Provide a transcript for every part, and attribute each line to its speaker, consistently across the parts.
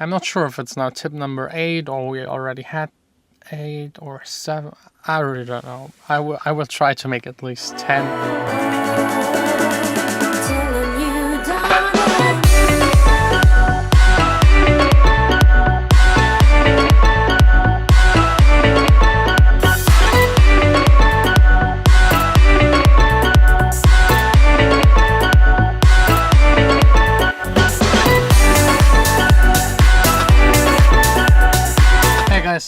Speaker 1: I'm not sure if it's now tip number 8 or we already had 8 or 7. I really don't know. I will try to make at least 10.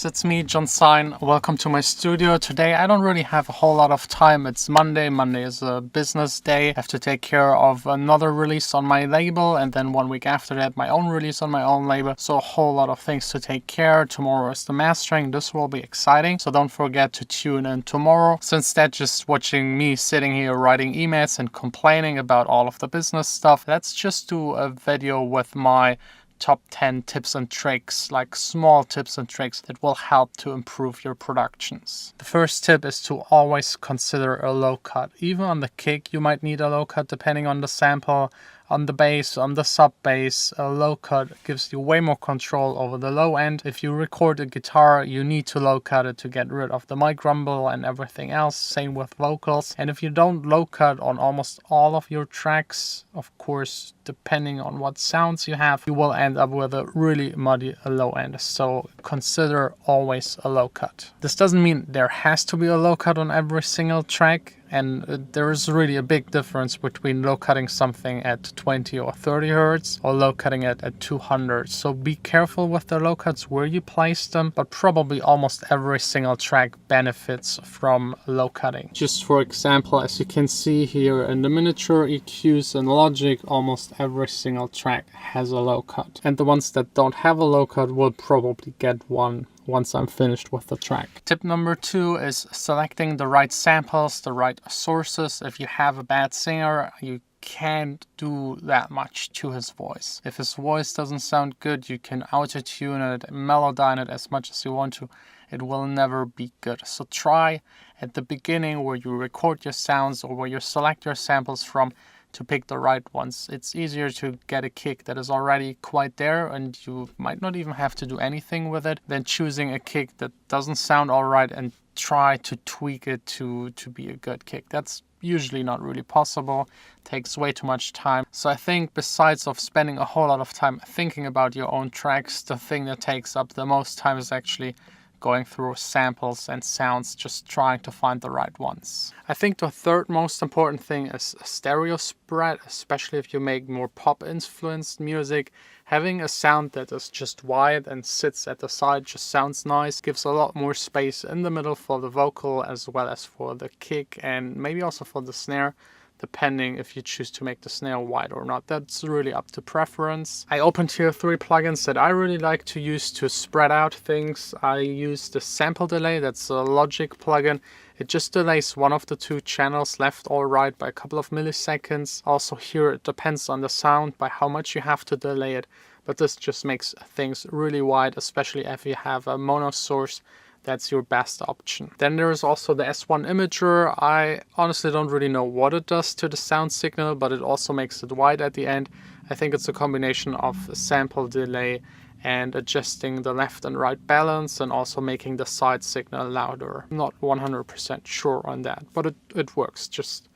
Speaker 1: It's me, Jon Sine. Welcome to my studio. Today I don't really have a whole lot of time. It's Monday. Monday is a business day. I have to take care of another release on my label, and then 1 week after that my own release on my own label. So a whole lot of things to take care of. Tomorrow is the mastering. This will be exciting. So don't forget to tune in tomorrow. So instead just watching me sitting here writing emails and complaining about all of the business stuff, let's just do a video with my top 10 tips and tricks, like small tips and tricks that will help to improve your productions. The first tip is to always consider a low cut. Even on the kick you might need a low cut depending on the sample. On the bass, on the sub bass, a low cut gives you way more control over the low end. If you record a guitar, you need to low cut it to get rid of the mic rumble and everything else. Same with vocals. And if you don't low cut on almost all of your tracks, of course, depending on what sounds you have, you will end up with a really muddy low end. So consider always a low cut. This doesn't mean there has to be a low cut on every single track. And there is really a big difference between low cutting something at 20 or 30 hertz or low cutting it at 200. So be careful with the low cuts where you place them, but probably almost every single track benefits from low cutting. Just for example, as you can see here in the miniature EQs and Logic, almost every single track has a low cut. And the ones that don't have a low cut will probably get one once I'm finished with the track. Tip number 2 is selecting the right samples, the right sources. If you have a bad singer, you can't do that much to his voice. If his voice doesn't sound good, you can auto-tune it, melodyne it as much as you want to. It will never be good. So try at the beginning where you record your sounds or where you select your samples from to pick the right ones. It's easier to get a kick that is already quite there and you might not even have to do anything with it than choosing a kick that doesn't sound alright and try to tweak it to be a good kick. That's usually not really possible. It takes way too much time. So I think besides of spending a whole lot of time thinking about your own tracks, the thing that takes up the most time is actually going through samples and sounds, just trying to find the right ones. I think the third most important thing is stereo spread, especially if you make more pop influenced music. Having a sound that is just wide and sits at the side just sounds nice, gives a lot more space in the middle for the vocal as well as for the kick and maybe also for the snare, depending if you choose to make the snare wide or not. That's really up to preference. I opened here 3 plugins that I really like to use to spread out things. I use the sample delay, that's a Logic plugin. It just delays one of the 2 channels, left or right, by a couple of milliseconds. Also here it depends on the sound by how much you have to delay it, but this just makes things really wide, especially if you have a mono source. That's your best option. Then there is also the S1 imager. I honestly don't really know what it does to the sound signal, but it also makes it wide at the end. I think it's a combination of sample delay and adjusting the left and right balance and also making the side signal louder. I'm not 100% sure on that, but it works. Just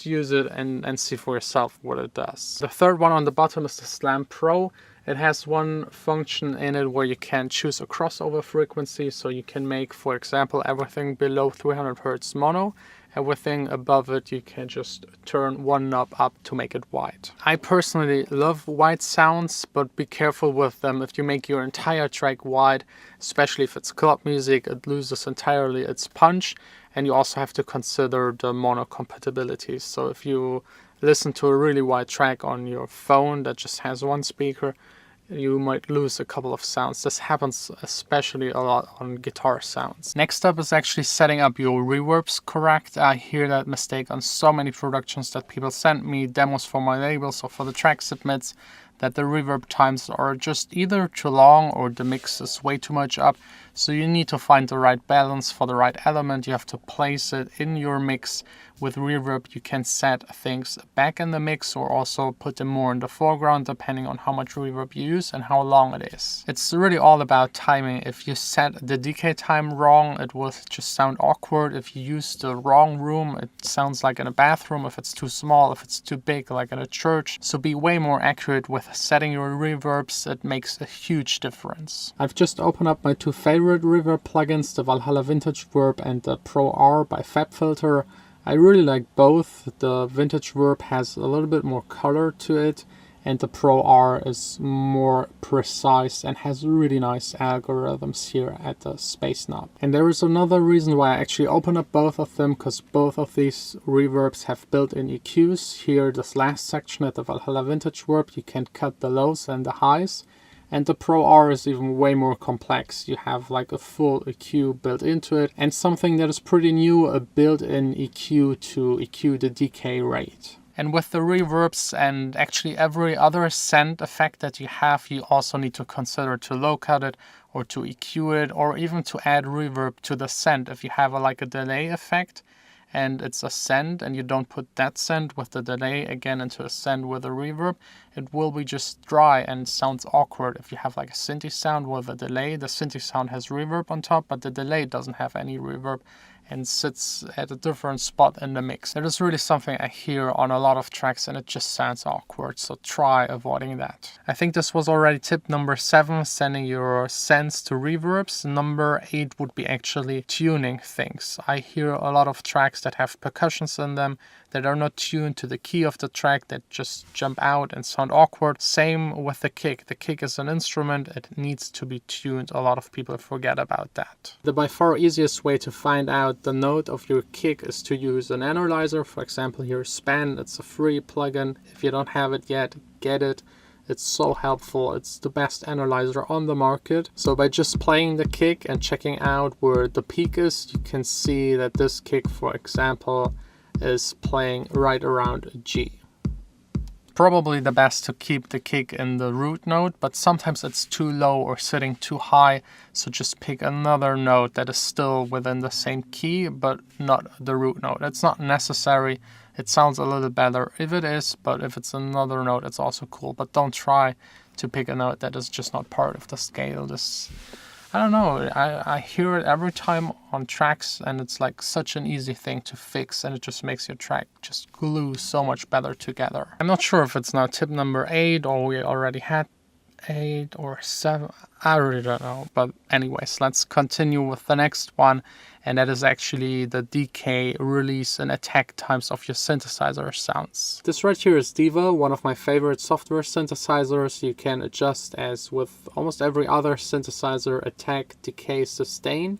Speaker 1: use it and see for yourself what it does. The third one on the bottom is the Slam Pro. It has one function in it where you can choose a crossover frequency, so you can make, for example, everything below 300 Hz mono. Everything above it you can just turn one knob up to make it wide. I personally love wide sounds, but be careful with them. If you make your entire track wide, especially if it's club music, it loses entirely its punch. And you also have to consider the mono compatibility. So if you listen to a really wide track on your phone that just has one speaker, you might lose a couple of sounds. This happens especially a lot on guitar sounds. Next up is actually setting up your reverbs correct. I hear that mistake on so many productions that people send me demos for my labels or for the track submits, that the reverb times are just either too long or the mix is way too much up. So you need to find the right balance for the right element. You have to place it in your mix with reverb, you can set things back in the mix or also put them more in the foreground depending on how much reverb you use and how long it is. It's really all about timing. If you set the decay time wrong, it will just sound awkward. If you use the wrong room, it sounds like in a bathroom. If it's too small, if it's too big, like in a church. So be way more accurate with setting your reverbs. It makes a huge difference. I've just opened up my two favorite reverb plugins, the Valhalla Vintage Verb and the Pro R by FabFilter. I really like both. The Vintage Verb has a little bit more color to it, and the Pro R is more precise and has really nice algorithms here at the space knob. And there is another reason why I actually open up both of them, because both of these reverbs have built-in EQs. Here, this last section at the Valhalla Vintage Verb, you can cut the lows and the highs. And the Pro R is even way more complex. You have like a full EQ built into it, and something that is pretty new, a built-in EQ to EQ the decay rate. And with the reverbs and actually every other send effect that you have, you also need to consider to low cut it or to EQ it, or even to add reverb to the send. If you have like a delay effect and it's a send and you don't put that send with the delay again into a send with a reverb, it will be just dry and sounds awkward. If you have like a synthy sound with a delay, the synthy sound has reverb on top, but the delay doesn't have any reverb and sits at a different spot in the mix. It is really something I hear on a lot of tracks and it just sounds awkward, so try avoiding that. I think this was already tip number 7, sending your sends to reverbs. Number 8 would be actually tuning things. I hear a lot of tracks that have percussions in them that are not tuned to the key of the track, that just jump out and sound awkward. Same with the kick. The kick is an instrument, it needs to be tuned. A lot of people forget about that. The by far easiest way to find out the note of your kick is to use an analyzer. For example, here Span, it's a free plugin. If you don't have it yet, get it. It's so helpful. It's the best analyzer on the market. So by just playing the kick and checking out where the peak is, you can see that this kick, for example, is playing right around G. Probably the best to keep the kick in the root note, but sometimes it's too low or sitting too high, so just pick another note that is still within the same key but not the root note. It's not necessary. It sounds a little better if it is, but if it's another note it's also cool. But don't try to pick a note that is just not part of the scale. I don't know, I hear it every time on tracks and it's like such an easy thing to fix, and it just makes your track just glue so much better together. I'm not sure if it's now tip number 8 or we already had 8 or 7. I really don't know. But anyways, let's continue with the next one. And that is actually the decay, release and attack times of your synthesizer sounds. This right here is Diva, one of my favorite software synthesizers. You can adjust, as with almost every other synthesizer, attack, decay, sustain.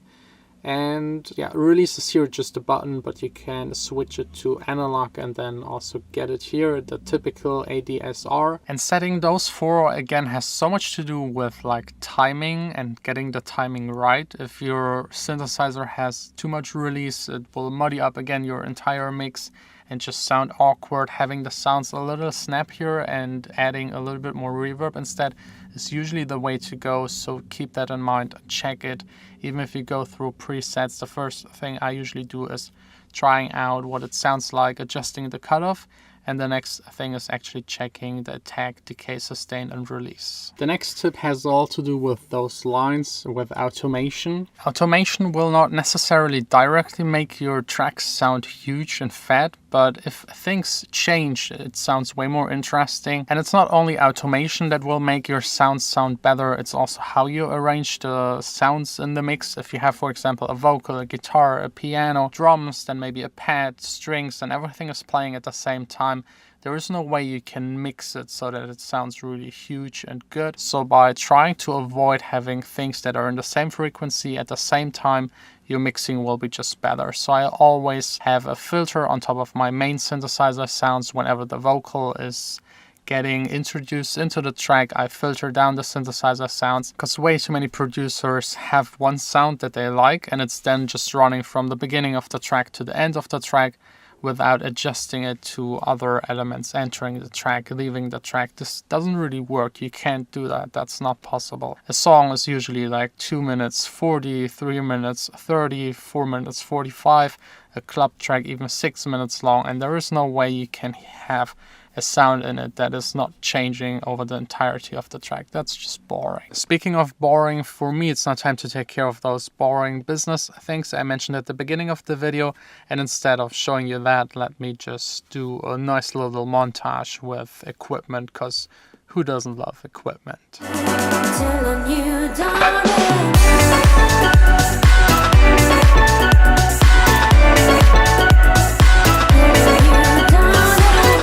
Speaker 1: And yeah, release is here just a button, but you can switch it to analog and then also get it here, the typical ADSR. And setting those 4 again has so much to do with like timing and getting the timing right. If your synthesizer has too much release, it will muddy up again your entire mix and just sound awkward. Having the sounds a little snappier and adding a little bit more reverb instead is usually the way to go, so keep that in mind, check it. Even if you go through presets, the first thing I usually do is trying out what it sounds like, adjusting the cutoff, and the next thing is actually checking the attack, decay, sustain, and release. The next tip has all to do with those lines with automation. Automation will not necessarily directly make your tracks sound huge and fat, but if things change, it sounds way more interesting. And it's not only automation that will make your sounds sound better, it's also how you arrange the sounds in the mix. If you have, for example, a vocal, a guitar, a piano, drums, then maybe a pad, strings, and everything is playing at the same time, there is no way you can mix it so that it sounds really huge and good. So by trying to avoid having things that are in the same frequency at the same time, your mixing will be just better. So I always have a filter on top of my main synthesizer sounds. Whenever the vocal is getting introduced into the track, I filter down the synthesizer sounds, because way too many producers have one sound that they like and it's then just running from the beginning of the track to the end of the track, without adjusting it to other elements, entering the track, leaving the track. This doesn't really work. You can't do that. That's not possible. A song is usually like 2 minutes 40, 3 minutes 30, 4 minutes 45, a club track even 6 minutes long, and there is no way you can have a sound in it that is not changing over the entirety of the track. That's just boring. Speaking of boring, for me it's now time to take care of those boring business things I mentioned at the beginning of the video, and instead of showing you that, let me just do a nice little montage with equipment, because who doesn't love equipment? Telling you, darling.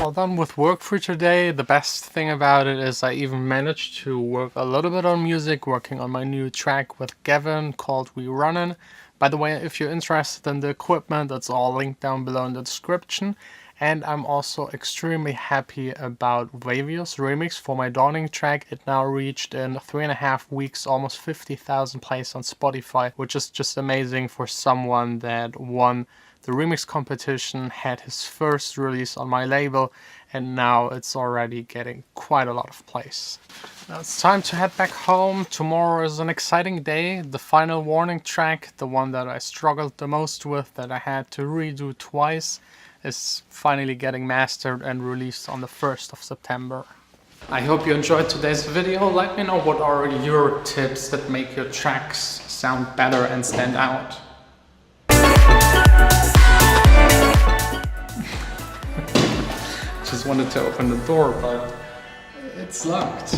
Speaker 1: All done with work for today. The best thing about it is I even managed to work a little bit on music, working on my new track with Gavin called We Runnin'. By the way, if you're interested in the equipment, it's all linked down below in the description. And I'm also extremely happy about Wavio's remix for my Dawning track. It now reached in 3.5 weeks almost 50,000 plays on Spotify, which is just amazing for someone that won the remix competition, had his first release on my label, and now it's already getting quite a lot of plays. Now it's time to head back home. Tomorrow is an exciting day. The final Warning track, the one that I struggled the most with, that I had to redo twice, is finally getting mastered and released on the 1st of September. I hope you enjoyed today's video. Let me know what are your tips that make your tracks sound better and stand out. Just wanted to open the door, but it's locked.